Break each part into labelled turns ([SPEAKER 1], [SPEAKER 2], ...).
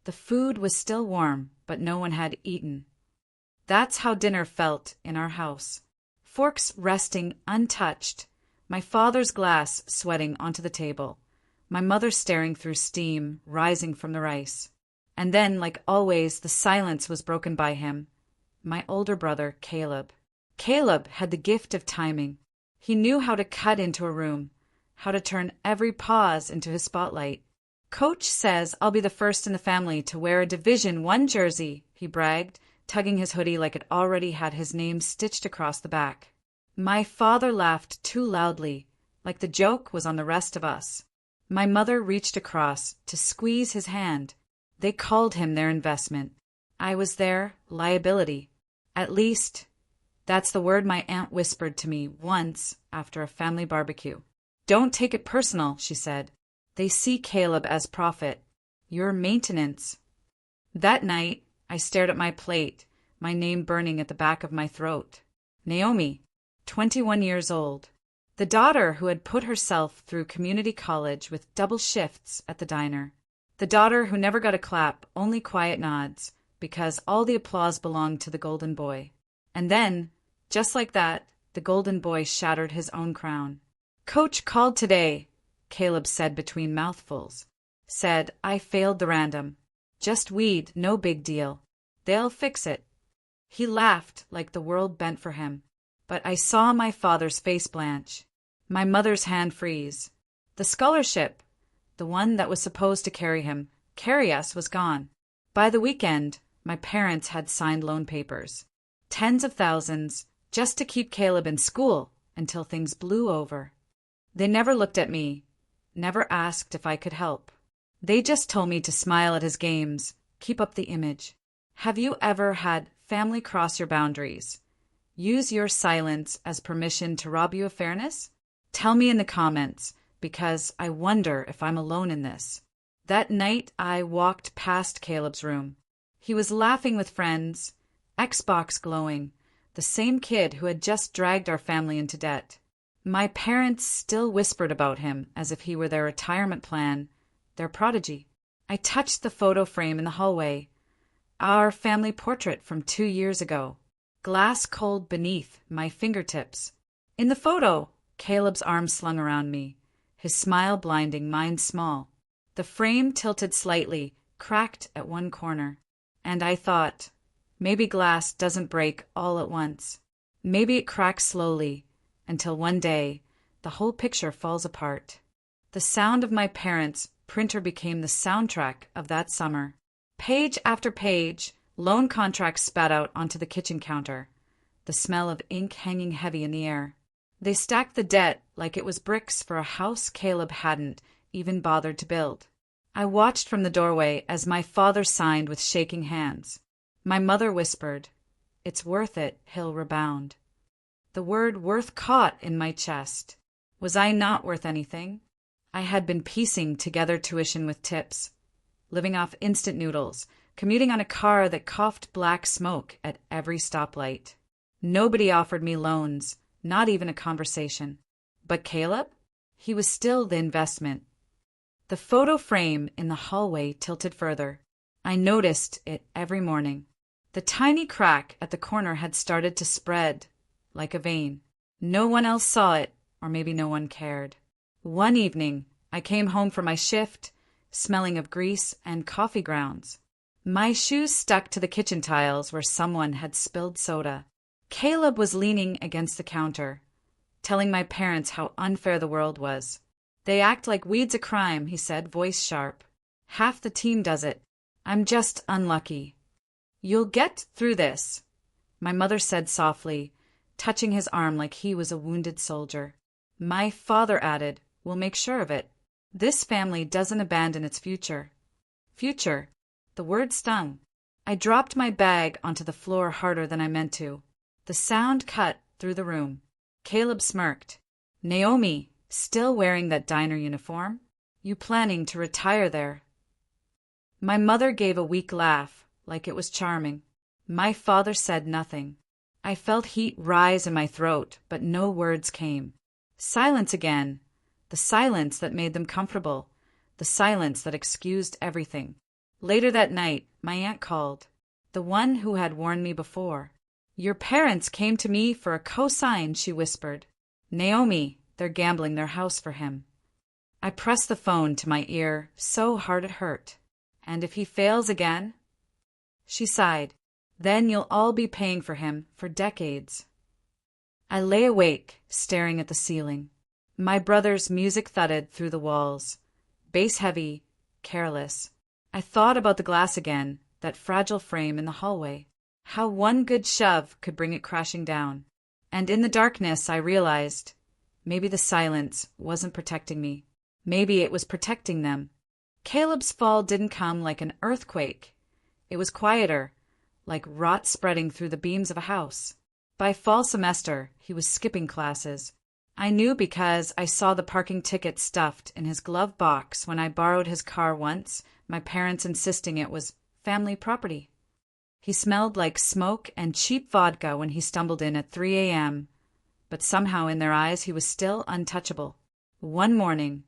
[SPEAKER 1] The food was still warm, but no one had eaten. That's how dinner felt in our house. Forks resting untouched, my father's glass sweating onto the table, my mother staring through steam rising from the rice. And then, like always, the silence was broken by him, my older brother, Caleb. Caleb had the gift of timing. He knew how to cut into a room, how to turn every pause into his spotlight. "Coach says I'll be the first in the family to wear a Division I jersey," he bragged, tugging his hoodie like it already had his name stitched across the back. My father laughed too loudly, like the joke was on the rest of us. My mother reached across to squeeze his hand. They called him their investment. I was their liability. At least, that's the word my aunt whispered to me once after a family barbecue. "Don't take it personal," she said. "They see Caleb as profit. You're maintenance." That night, I stared at my plate, my name burning at the back of my throat. Naomi, 21 years old. The daughter who had put herself through community college with double shifts at the diner. The daughter who never got a clap, only quiet nods, because all the applause belonged to the golden boy. And then, just like that, the golden boy shattered his own crown. "Coach called today," Caleb said between mouthfuls. "Said I failed the random. Just weed, no big deal. They'll fix it." He laughed like the world bent for him. But I saw my father's face blanch, my mother's hand freeze. The scholarship, the one that was supposed to carry us, was gone. By the weekend, my parents had signed loan papers. Tens of thousands, just to keep Caleb in school until things blew over. They never looked at me, never asked if I could help. They just told me to smile at his games, keep up the image. Have you ever had family cross your boundaries? Use your silence as permission to rob you of fairness? Tell me in the comments, because I wonder if I'm alone in this. That night, I walked past Caleb's room. He was laughing with friends, Xbox glowing, the same kid who had just dragged our family into debt. My parents still whispered about him as if he were their retirement plan, their prodigy. I touched the photo frame in the hallway, our family portrait from 2 years ago, glass cold beneath my fingertips. In the photo, Caleb's arms slung around me, his smile blinding, mine small. The frame tilted slightly, cracked at one corner. And I thought, maybe glass doesn't break all at once. Maybe it cracks slowly, until one day, the whole picture falls apart. The sound of my parents' printer became the soundtrack of that summer. Page after page, loan contracts spat out onto the kitchen counter, the smell of ink hanging heavy in the air. They stacked the debt like it was bricks for a house Caleb hadn't even bothered to build. I watched from the doorway as my father signed with shaking hands. My mother whispered, "It's worth it, he'll rebound." The word worth caught in my chest. Was I not worth anything? I had been piecing together tuition with tips, living off instant noodles, commuting on a car that coughed black smoke at every stoplight. Nobody offered me loans, not even a conversation. But Caleb? He was still the investment. The photo frame in the hallway tilted further. I noticed it every morning. The tiny crack at the corner had started to spread, like a vein. No one else saw it, or maybe no one cared. One evening, I came home from my shift, smelling of grease and coffee grounds. My shoes stuck to the kitchen tiles where someone had spilled soda. Caleb was leaning against the counter, telling my parents how unfair the world was. "They act like weed's a crime," he said, voice sharp. "Half the team does it. I'm just unlucky." "You'll get through this," my mother said softly, touching his arm like he was a wounded soldier. My father added, "We'll make sure of it. This family doesn't abandon its future." Future. The word stung. I dropped my bag onto the floor harder than I meant to. The sound cut through the room. Caleb smirked. "Naomi, still wearing that diner uniform? You planning to retire there?" My mother gave a weak laugh, like it was charming. My father said nothing. I felt heat rise in my throat, but no words came. Silence again. The silence that made them comfortable. The silence that excused everything. Later that night, my aunt called, the one who had warned me before. "Your parents came to me for a cosign," she whispered. "Naomi, they're gambling their house for him." I pressed the phone to my ear so hard it hurt. "And if he fails again?" She sighed. "Then you'll all be paying for him for decades." I lay awake, staring at the ceiling. My brother's music thudded through the walls, bass heavy, careless. I thought about the glass again, that fragile frame in the hallway. How one good shove could bring it crashing down. And in the darkness I realized, maybe the silence wasn't protecting me. Maybe it was protecting them. Caleb's fall didn't come like an earthquake. It was quieter, like rot spreading through the beams of a house. By fall semester, he was skipping classes. I knew because I saw the parking ticket stuffed in his glove box when I borrowed his car once, my parents insisting it was family property. He smelled like smoke and cheap vodka when he stumbled in at 3 a.m., but somehow in their eyes he was still untouchable. One morning,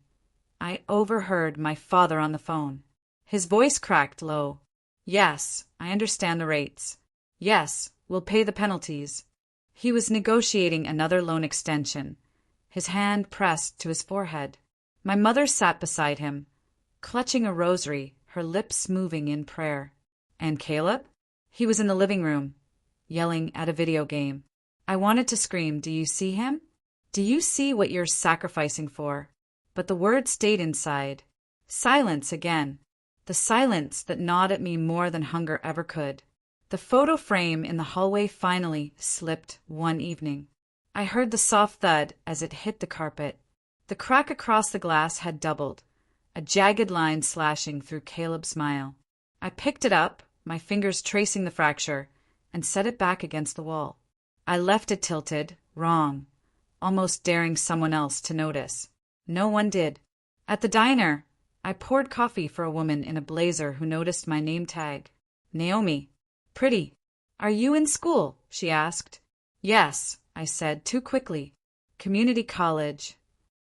[SPEAKER 1] I overheard my father on the phone. His voice cracked low. "Yes, I understand the rates. Yes, we'll pay the penalties." He was negotiating another loan extension, his hand pressed to his forehead. My mother sat beside him, clutching a rosary, her lips moving in prayer. And Caleb? He was in the living room, yelling at a video game. I wanted to scream, "Do you see him? Do you see what you're sacrificing for?" But the words stayed inside. Silence again. The silence that gnawed at me more than hunger ever could. The photo frame in the hallway finally slipped one evening. I heard the soft thud as it hit the carpet. The crack across the glass had doubled, a jagged line slashing through Caleb's smile. I picked it up, my fingers tracing the fracture, and set it back against the wall. I left it tilted, wrong, almost daring someone else to notice. No one did. At the diner, I poured coffee for a woman in a blazer who noticed my name tag. "Naomi. Pretty. Are you in school?" she asked. "Yes," I said too quickly. "Community college."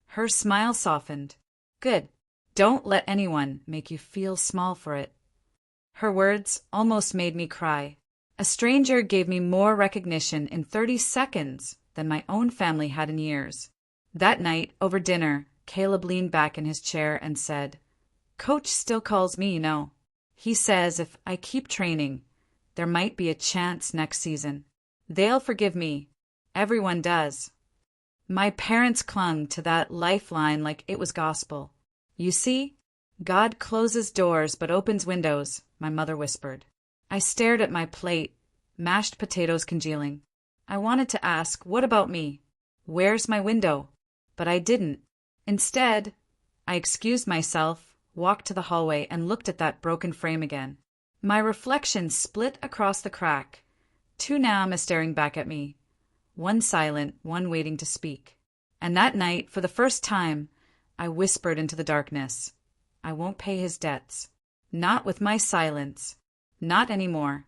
[SPEAKER 1] Her smile softened. "Good. Don't let anyone make you feel small for it." Her words almost made me cry. A stranger gave me more recognition in 30 seconds than my own family had in years. That night, over dinner, Caleb leaned back in his chair and said, "Coach still calls me, you know. He says if I keep training, there might be a chance next season. They'll forgive me. Everyone does." My parents clung to that lifeline like it was gospel. "You see, God closes doors but opens windows," my mother whispered. I stared at my plate, mashed potatoes congealing. I wanted to ask, what about me? Where's my window? But I didn't. Instead, I excused myself, walked to the hallway, and looked at that broken frame again. My reflection split across the crack. Two Naama staring back at me. One silent, one waiting to speak. And that night, for the first time, I whispered into the darkness, "I won't pay his debts. Not with my silence. Not anymore."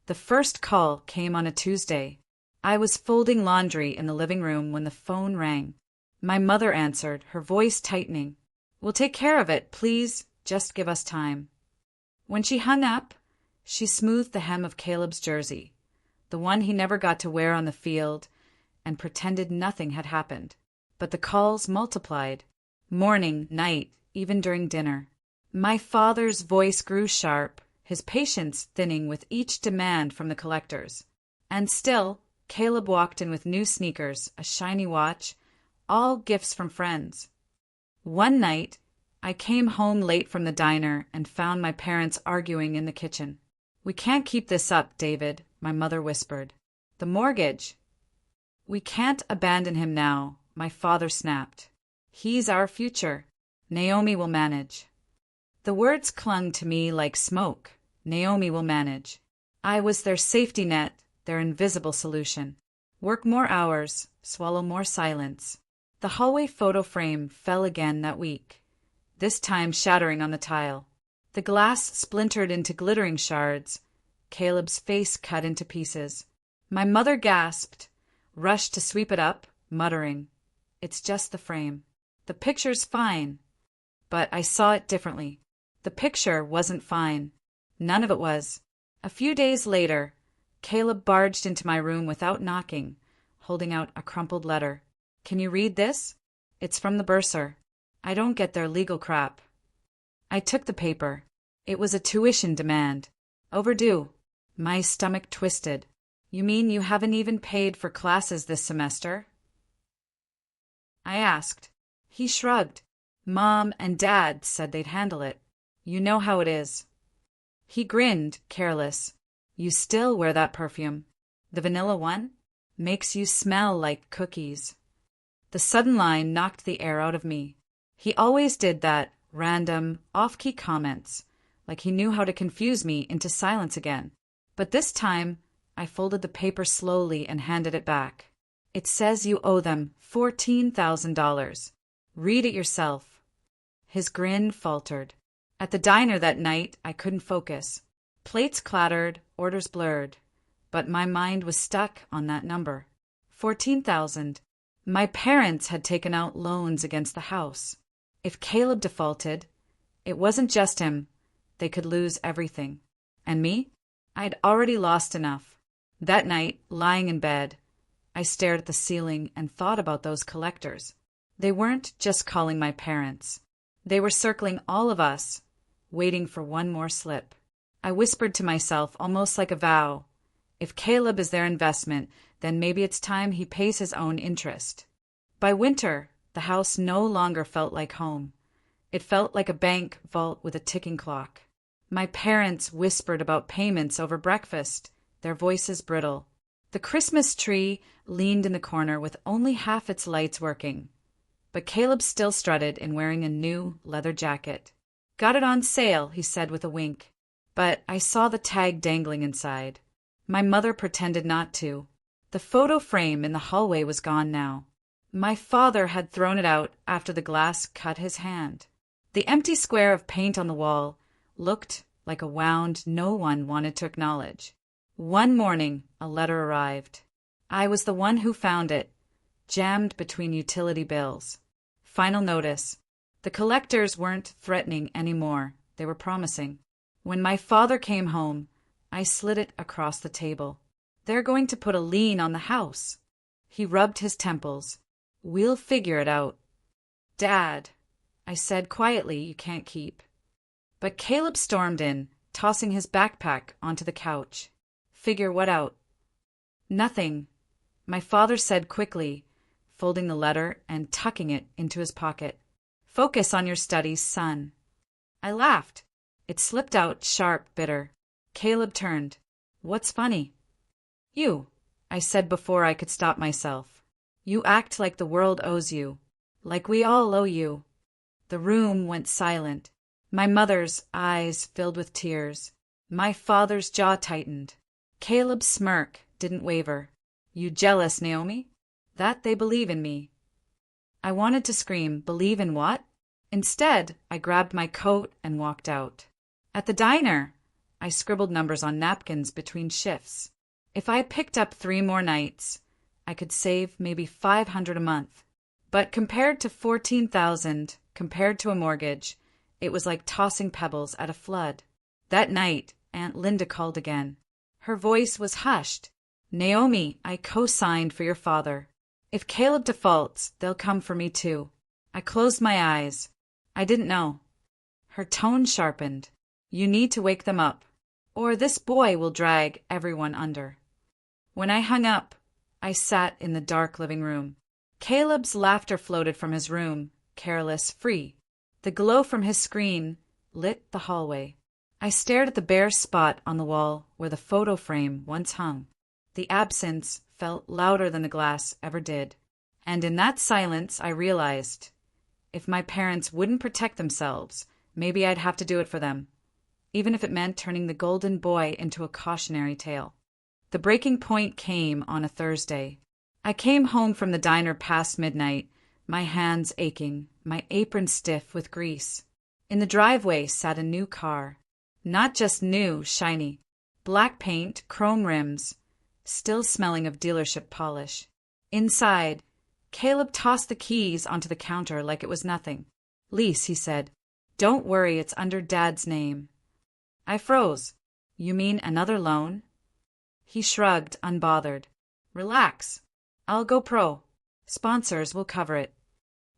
[SPEAKER 1] The first call came on a Tuesday. I was folding laundry in the living room when the phone rang. My mother answered, her voice tightening. "We'll take care of it, please. Just give us time." When she hung up, she smoothed the hem of Caleb's jersey, the one he never got to wear on the field, and pretended nothing had happened. But the calls multiplied. Morning, night, even during dinner. My father's voice grew sharp, his patience thinning with each demand from the collectors. And still, Caleb walked in with new sneakers, a shiny watch, all gifts from friends. One night, I came home late from the diner and found my parents arguing in the kitchen. "We can't keep this up, David," my mother whispered. "The mortgage." "We can't abandon him now," my father snapped. "He's our future. Naomi will manage." The words clung to me like smoke. Naomi will manage. I was their safety net, their invisible solution. Work more hours, swallow more silence. The hallway photo frame fell again that week, this time shattering on the tile. The glass splintered into glittering shards, Caleb's face cut into pieces. My mother gasped, rushed to sweep it up, muttering, "It's just the frame. The picture's fine." But I saw it differently. The picture wasn't fine. None of it was. A few days later, Caleb barged into my room without knocking, holding out a crumpled letter. "Can you read this? It's from the bursar. I don't get their legal crap." I took the paper. It was a tuition demand. Overdue. My stomach twisted. "You mean you haven't even paid for classes this semester?" I asked. He shrugged. "Mom and Dad said they'd handle it. You know how it is." He grinned, careless. "You still wear that perfume? The vanilla one? Makes you smell like cookies." The sudden line knocked the air out of me. He always did that, random, off-key comments, like he knew how to confuse me into silence again. But this time, I folded the paper slowly and handed it back. "It says you owe them $14,000. Read it yourself." His grin faltered. At the diner that night, I couldn't focus. Plates clattered, orders blurred. But my mind was stuck on that number. 14,000. My parents had taken out loans against the house. If Caleb defaulted, it wasn't just him. They could lose everything. And me? I'd already lost enough. That night, lying in bed, I stared at the ceiling and thought about those collectors. They weren't just calling my parents. They were circling all of us, waiting for one more slip. I whispered to myself, almost like a vow, if Caleb is their investment, then maybe it's time he pays his own interest. By winter, the house no longer felt like home. It felt like a bank vault with a ticking clock. My parents whispered about payments over breakfast, their voices brittle. The Christmas tree leaned in the corner with only half its lights working. But Caleb still strutted in wearing a new leather jacket. "Got it on sale," he said with a wink. But I saw the tag dangling inside. My mother pretended not to. The photo frame in the hallway was gone now. My father had thrown it out after the glass cut his hand. The empty square of paint on the wall looked like a wound no one wanted to acknowledge. One morning, a letter arrived. I was the one who found it, jammed between utility bills. Final notice. The collectors weren't threatening anymore. They were promising. When my father came home, I slid it across the table. "They're going to put a lien on the house." He rubbed his temples. "We'll figure it out." "Dad," I said quietly, "you can't keep." But Caleb stormed in, tossing his backpack onto the couch. "Figure what out?" "Nothing," my father said quickly, folding the letter and tucking it into his pocket. "Focus on your studies, son." I laughed. It slipped out sharp, bitter. Caleb turned. "What's funny?" "You," I said before I could stop myself. "You act like the world owes you. Like we all owe you." The room went silent. My mother's eyes filled with tears. My father's jaw tightened. Caleb's smirk didn't waver. "You jealous, Naomi? That they believe in me." I wanted to scream, "Believe in what?" Instead, I grabbed my coat and walked out. At the diner, I scribbled numbers on napkins between shifts. If I picked up 3 more nights, I could save maybe $500 a month. But compared to $14,000, compared to a mortgage, it was like tossing pebbles at a flood. That night, Aunt Linda called again. Her voice was hushed. "Naomi, I co-signed for your father. If Caleb defaults, they'll come for me too." I closed my eyes. I didn't know. Her tone sharpened. "You need to wake them up, or this boy will drag everyone under." When I hung up, I sat in the dark living room. Caleb's laughter floated from his room, careless, free. The glow from his screen lit the hallway. I stared at the bare spot on the wall where the photo frame once hung. The absence felt louder than the glass ever did. And in that silence, I realized, if my parents wouldn't protect themselves, maybe I'd have to do it for them, even if it meant turning the golden boy into a cautionary tale. The breaking point came on a Thursday. I came home from the diner past midnight, my hands aching, my apron stiff with grease. In the driveway sat a new car. Not just new, shiny. Black paint, chrome rims, still smelling of dealership polish. Inside, Caleb tossed the keys onto the counter like it was nothing. "Lease," he said. "Don't worry, it's under Dad's name." I froze. You mean another loan? He shrugged, unbothered. Relax. I'll go pro. Sponsors will cover it.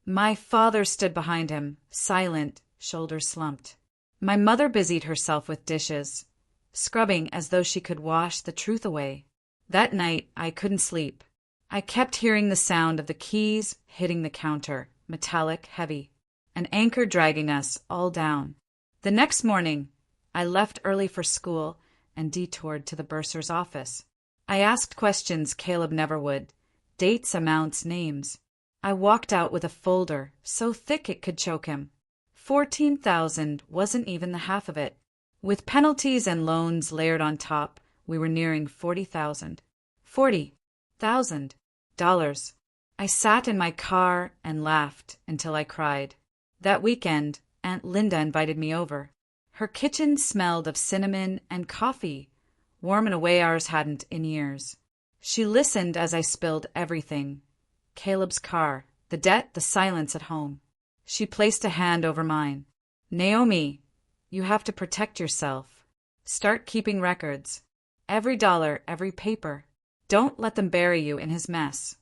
[SPEAKER 1] My father stood behind him, silent, shoulders slumped. My mother busied herself with dishes, scrubbing as though she could wash the truth away. That night, I couldn't sleep. I kept hearing the sound of the keys hitting the counter, metallic, heavy, an anchor dragging us all down. The next morning, I left early for school and detoured to the bursar's office. I asked questions Caleb never would, dates, amounts, names. I walked out with a folder so thick it could choke him. 14,000 wasn't even the half of it. With penalties and loans layered on top, we were nearing 40,000. $40,000. I sat in my car and laughed until I cried. That weekend, Aunt Linda invited me over. Her kitchen smelled of cinnamon and coffee, warm in a way ours hadn't in years. She listened as I spilled everything. Caleb's car, the debt, the silence at home. She placed a hand over mine. Naomi, you have to protect yourself. Start keeping records. Every dollar, every paper. Don't let them bury you in his mess.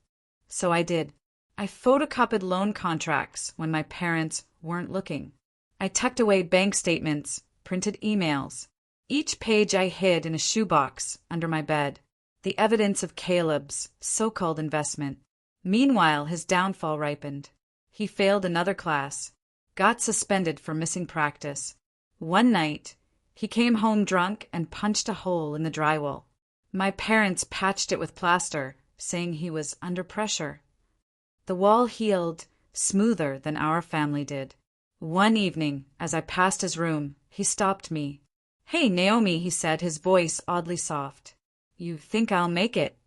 [SPEAKER 1] So I did. I photocopied loan contracts when my parents weren't looking. I tucked away bank statements, printed emails. Each page I hid in a shoebox under my bed. The evidence of Caleb's so-called investment. Meanwhile, his downfall ripened. He failed another class, got suspended for missing practice. One night, he came home drunk and punched a hole in the drywall. My parents patched it with plaster, saying he was under pressure. The wall healed smoother than our family did. One evening, as I passed his room, he stopped me. Hey, Naomi, he said, his voice oddly soft. You think I'll make it?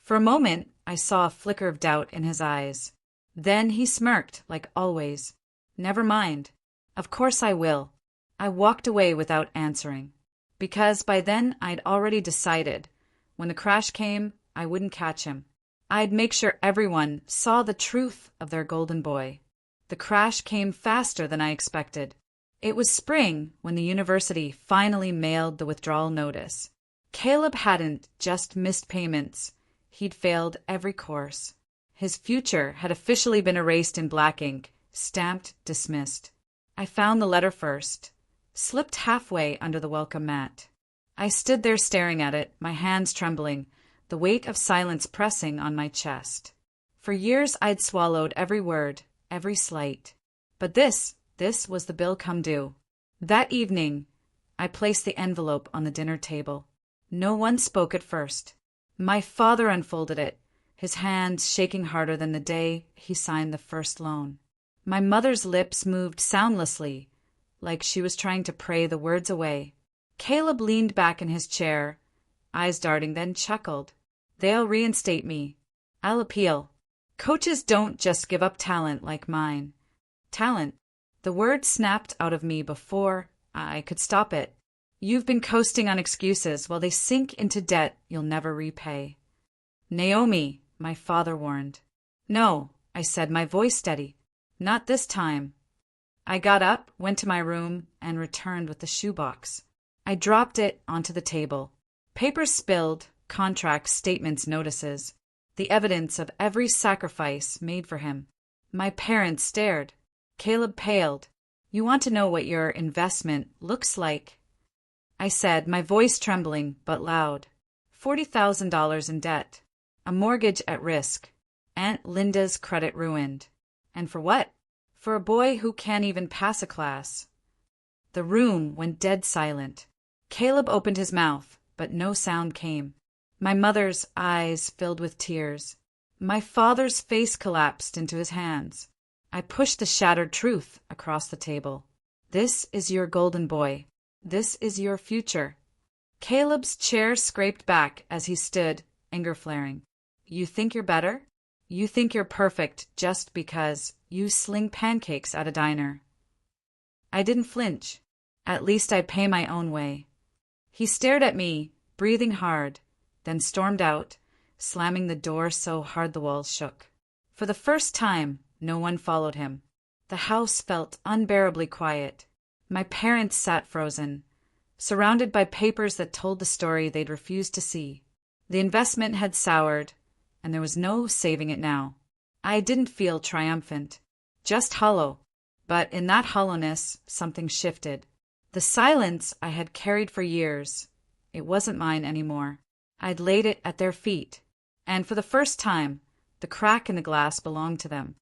[SPEAKER 1] For a moment, I saw a flicker of doubt in his eyes. Then he smirked, like always. Never mind. Of course I will. I walked away without answering. Because by then I'd already decided. When the crash came, I wouldn't catch him. I'd make sure everyone saw the truth of their golden boy. The crash came faster than I expected. It was spring when the university finally mailed the withdrawal notice. Caleb hadn't just missed payments. He'd failed every course. His future had officially been erased in black ink, stamped dismissed. I found the letter first, slipped halfway under the welcome mat. I stood there staring at it, my hands trembling, the weight of silence pressing on my chest. For years I'd swallowed every word, every slight. But this was the bill come due. That evening, I placed the envelope on the dinner table. No one spoke at first. My father unfolded it, his hands shaking harder than the day he signed the first loan. My mother's lips moved soundlessly, like she was trying to pray the words away. Caleb leaned back in his chair, eyes darting, then chuckled. They'll reinstate me. I'll appeal. Coaches don't just give up talent like mine. Talent. The word snapped out of me before I could stop it. You've been coasting on excuses while they sink into debt you'll never repay. Naomi, my father warned. No, I said, my voice steady. Not this time. I got up, went to my room, and returned with the shoebox. I dropped it onto the table. Papers spilled, contracts, statements, notices. The evidence of every sacrifice made for him. My parents stared. Caleb paled. You want to know what your investment looks like? I said, my voice trembling but loud. $40,000 in debt. A mortgage at risk. Aunt Linda's credit ruined. And for what? For a boy who can't even pass a class. The room went dead silent. Caleb opened his mouth, but no sound came. My mother's eyes filled with tears. My father's face collapsed into his hands. I pushed the shattered truth across the table. This is your golden boy. This is your future. Caleb's chair scraped back as he stood, anger flaring. You think you're better? You think you're perfect just because you sling pancakes at a diner. I didn't flinch. At least I'd pay my own way. He stared at me, breathing hard, then stormed out, slamming the door so hard the walls shook. For the first time, no one followed him. The house felt unbearably quiet. My parents sat frozen, surrounded by papers that told the story they'd refused to see. The investment had soured, and there was no saving it now. I didn't feel triumphant, just hollow. But in that hollowness, something shifted. The silence I had carried for years, it wasn't mine anymore. I'd laid it at their feet, and for the first time, the crack in the glass belonged to them.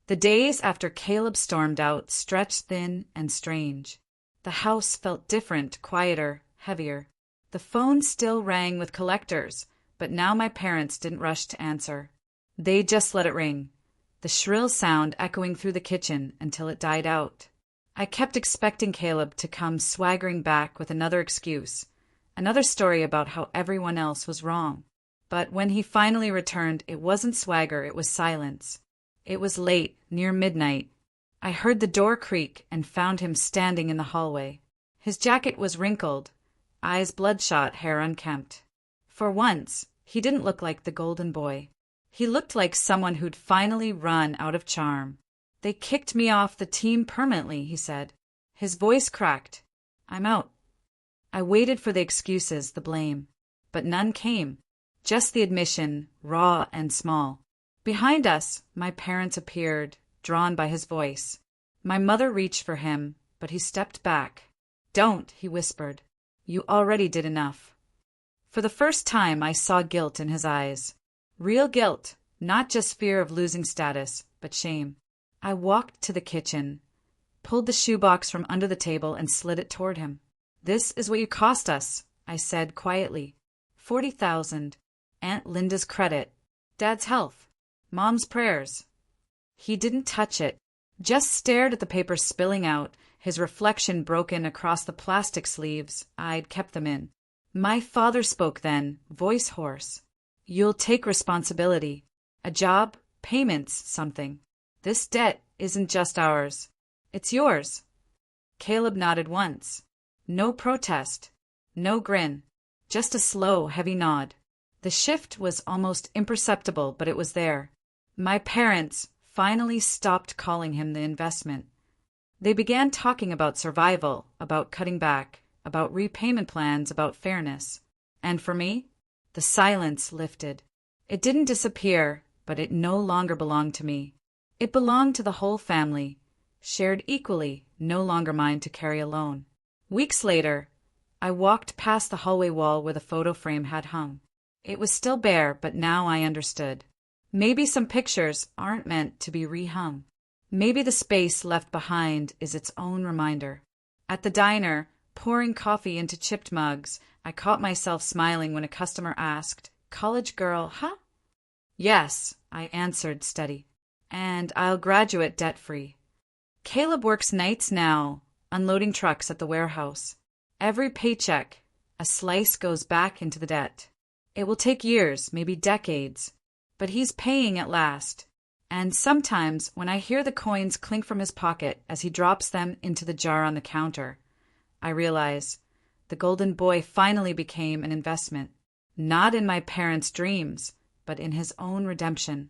[SPEAKER 1] The days after Caleb stormed out stretched thin and strange. The house felt different, quieter, heavier. The phone still rang with collectors, but now my parents didn't rush to answer. They just let it ring, the shrill sound echoing through the kitchen until it died out. I kept expecting Caleb to come swaggering back with another excuse, another story about how everyone else was wrong. But when he finally returned, it wasn't swagger, it was silence. It was late, near midnight. I heard the door creak and found him standing in the hallway. His jacket was wrinkled, eyes bloodshot, hair unkempt. For once, he didn't look like the golden boy. He looked like someone who'd finally run out of charm. "They kicked me off the team permanently," he said. His voice cracked. "I'm out." I waited for the excuses, the blame. But none came. Just the admission, raw and small. Behind us, my parents appeared, drawn by his voice. My mother reached for him, but he stepped back. "Don't," he whispered. "You already did enough." For the first time, I saw guilt in his eyes. Real guilt, not just fear of losing status, but shame. I walked to the kitchen, pulled the shoebox from under the table and slid it toward him. "This is what you cost us," I said quietly. 40,000. Aunt Linda's credit. Dad's health. Mom's prayers. He didn't touch it, just stared at the paper spilling out, his reflection broken across the plastic sleeves I'd kept them in. My father spoke then, voice hoarse. "You'll take responsibility. A job, payments, something. This debt isn't just ours. It's yours." Caleb nodded once. No protest. No grin. Just a slow, heavy nod. The shift was almost imperceptible, but it was there. My parents finally stopped calling him the investment. They began talking about survival, about cutting back, about repayment plans, about fairness. And for me, the silence lifted. It didn't disappear, but it no longer belonged to me. It belonged to the whole family, shared equally, no longer mine to carry alone. Weeks later, I walked past the hallway wall where the photo frame had hung. It was still bare, but now I understood. Maybe some pictures aren't meant to be rehung. Maybe the space left behind is its own reminder. At the diner, pouring coffee into chipped mugs, I caught myself smiling when a customer asked, "College girl, huh?" "Yes," I answered, steady. "And I'll graduate debt-free." Caleb works nights now, unloading trucks at the warehouse. Every paycheck, a slice goes back into the debt. It will take years, maybe decades, but he's paying at last. And sometimes, when I hear the coins clink from his pocket as he drops them into the jar on the counter, I realize the golden boy finally became an investment, not in my parents' dreams, but in his own redemption.